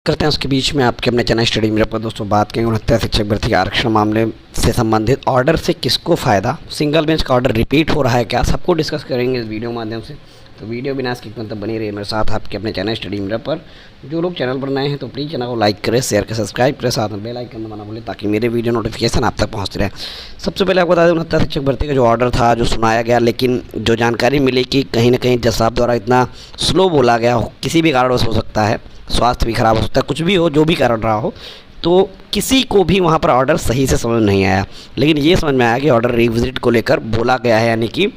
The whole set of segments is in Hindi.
करते हैं उसके बीच में आपके अपने चैनल स्टडी मेरे पर दोस्तों बात करेंगे 69 शिक्षक भर्ती आरक्षण मामले से संबंधित ऑर्डर से किसको फ़ायदा, सिंगल बेंच का ऑर्डर रिपीट हो रहा है क्या, सबको डिस्कस करेंगे इस वीडियो के माध्यम से। तो वीडियो बिना स्किप करते बनी रही मेरे साथ आपके अपने चैनल स्टडी मेरे पर। जो लोग चैनल पर नए हैं तो प्लीज़ चैनल को लाइक करें, शेयर करें, सब्सक्राइब करें, साथ में बेल आइकन दबाना भूलें ताकि मेरे वीडियो नोटिफिकेशन आप तक पहुँचते रहे। सबसे पहले आपको बता दें 69 शिक्षक भर्ती का जो ऑर्डर था जो सुनाया गया, लेकिन जो जानकारी मिली कि कहीं ना कहीं जज साहब द्वारा इतना स्लो बोला गया, किसी भी कारणवश हो सकता है, स्वास्थ्य भी खराब हो सकता है, कुछ भी हो, जो भी कारण रहा हो, तो किसी को भी वहाँ पर ऑर्डर सही से समझ नहीं आया। लेकिन ये समझ में आया कि ऑर्डर रिविजिट को लेकर बोला गया है, यानी कि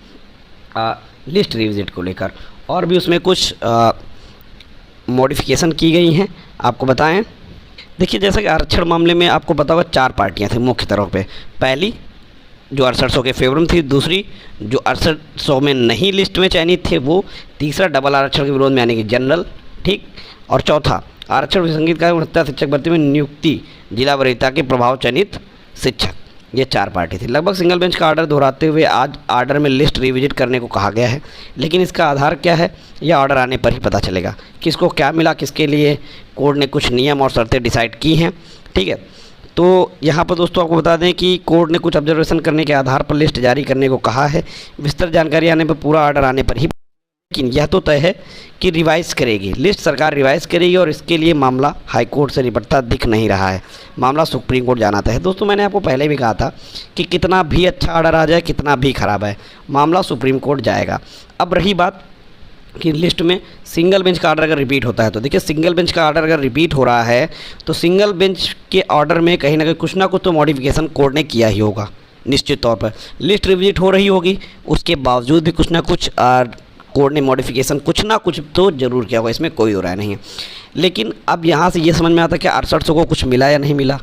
लिस्ट रिविजिट को लेकर, और भी उसमें कुछ मॉडिफिकेशन की गई हैं। आपको बताएं, देखिए जैसा कि आरक्षण मामले में आपको पता होगा 4 पार्टियां थी मुख्य तौर पे। पहली जो 6800 के फेवर में थी, दूसरी जो 6800 में नहीं लिस्ट में चयनित थे वो, तीसरा डबल आरक्षण के विरोध में यानी कि जनरल, ठीक, और चौथा आरक्षण विसंगत का 69 शिक्षक भर्ती में नियुक्ति जिला वरीयता के प्रभाव चयनित शिक्षक। ये 4 पार्टी थी। लगभग सिंगल बेंच का ऑर्डर दोहराते हुए आज ऑर्डर में लिस्ट रिविजिट करने को कहा गया है, लेकिन इसका आधार क्या है यह ऑर्डर आने पर ही पता चलेगा। किसको क्या मिला, किसके लिए कोर्ट ने कुछ नियम और शर्तें डिसाइड की हैं, ठीक है। तो यहाँ पर दोस्तों आपको बता दें कि कोर्ट ने कुछ ऑब्जर्वेशन करने के आधार पर लिस्ट जारी करने को कहा है। विस्तृत जानकारी आने पर, पूरा ऑर्डर आने पर ही, लेकिन यह तो तय है कि रिवाइज़ करेगी लिस्ट, सरकार रिवाइज़ करेगी, और इसके लिए मामला हाई कोर्ट से निपटता दिख नहीं रहा है, मामला सुप्रीम कोर्ट जाना तय है। दोस्तों मैंने आपको पहले भी कहा था कि कितना भी अच्छा ऑर्डर आ जाए, कितना भी ख़राब है, मामला सुप्रीम कोर्ट जाएगा। अब रही बात कि लिस्ट में सिंगल बेंच का ऑर्डर अगर रिपीट होता है, तो देखिए सिंगल बेंच का ऑर्डर अगर रिपीट हो रहा है तो सिंगल बेंच के ऑर्डर में कहीं ना कहीं कुछ ना कुछ तो मॉडिफिकेशन कोर्ट ने किया ही होगा निश्चित तौर पर। लिस्ट रिविजिट हो रही होगी, उसके बावजूद भी कुछ ना कुछ कोर्ट ने मॉडिफिकेशन कुछ ना कुछ तो ज़रूर किया होगा, इसमें कोई हो रहा नहीं है। लेकिन अब यहाँ से ये समझ में आता है कि 6800 को कुछ मिला या नहीं मिला,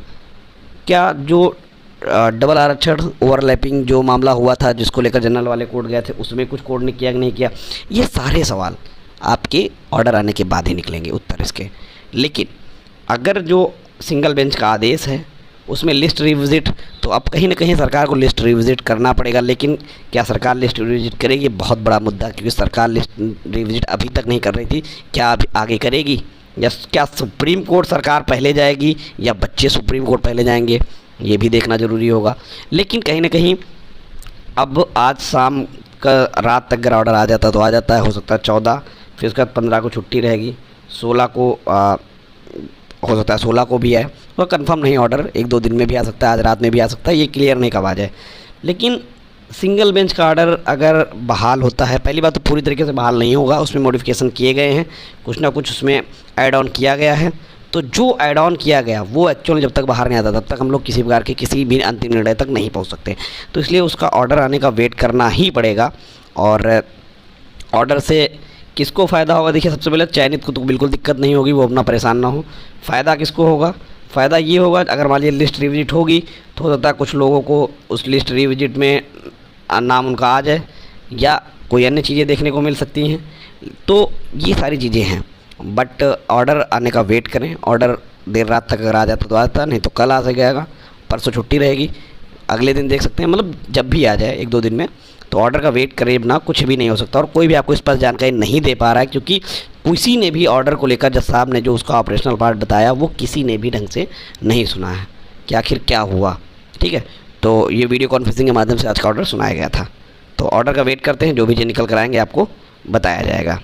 क्या जो डबल आरक्षण ओवरलैपिंग जो मामला हुआ था जिसको लेकर जनरल वाले कोर्ट गए थे, उसमें कुछ कोर्ट ने किया कि नहीं किया, ये सारे सवाल आपके ऑर्डर आने के बाद ही निकलेंगे उत्तर इसके। लेकिन अगर जो सिंगल बेंच का आदेश है उसमें लिस्ट रिविजिट, तो अब कहीं ना कहीं सरकार को लिस्ट रिविजिट करना पड़ेगा। लेकिन क्या सरकार लिस्ट रिविजिट करेगी, बहुत बड़ा मुद्दा, क्योंकि सरकार लिस्ट रिविजिट अभी तक नहीं कर रही थी, क्या अभी आगे करेगी, या क्या सुप्रीम कोर्ट सरकार पहले जाएगी या बच्चे सुप्रीम कोर्ट पहले जाएंगे, ये भी देखना ज़रूरी होगा। लेकिन कहीं ना कहीं अब आज शाम का रात तक अगर ऑर्डर आ जाता तो आ जाता है, हो सकता है 14, फिर उसके बाद 15 को छुट्टी रहेगी, 16 को हो सकता है 16 को भी आए, तो कंफर्म नहीं ऑर्डर, 1-2 दिन में भी आ सकता है, आज रात में भी आ सकता है, ये क्लियर नहीं कब आ जाए। लेकिन सिंगल बेंच का ऑर्डर अगर बहाल होता है, पहली बात तो पूरी तरीके से बहाल नहीं होगा, उसमें मॉडिफिकेशन किए गए हैं, कुछ ना कुछ उसमें ऐड ऑन किया गया है। तो जो ऐड ऑन किया गया वो एक्चुअली जब तक बाहर नहीं आता तब तक हम लोग किसी प्रकार के किसी भी अंतिम निर्णय तक नहीं पहुँच सकते। तो इसलिए उसका ऑर्डर आने का वेट करना ही पड़ेगा। और ऑर्डर से किसको फ़ायदा होगा, देखिए सबसे पहले चयनित को तो बिल्कुल दिक्कत नहीं होगी, वो अपना परेशान ना हो। फ़ायदा किसको होगा, फ़ायदा ये होगा अगर मान लीजिए लिस्ट रिविजिट होगी तो हो सकता है कुछ लोगों को उस लिस्ट रिविजिट में नाम उनका आ जाए, या कोई अन्य चीज़ें देखने को मिल सकती हैं। तो ये सारी चीज़ें हैं, बट ऑर्डर आने का वेट करें। ऑर्डर देर रात तक अगर आ जाता तो आता, नहीं तो कल आ सकेगा, परसों छुट्टी रहेगी, अगले दिन देख सकते हैं, मतलब जब भी आ जाए 1-2 दिन में। तो ऑर्डर का वेट करे बिना कुछ भी नहीं हो सकता, और कोई भी आपको इस पर जानकारी नहीं दे पा रहा है, क्योंकि किसी ने भी ऑर्डर को लेकर जज साहब ने जो उसका ऑपरेशनल पार्ट बताया वो किसी ने भी ढंग से नहीं सुना है कि आखिर क्या हुआ, ठीक है। तो ये वीडियो कॉन्फ्रेंसिंग के माध्यम से आज का ऑर्डर सुनाया गया था। तो ऑर्डर का वेट करते हैं, जो भी निकल कर आएंगे आपको बताया जाएगा।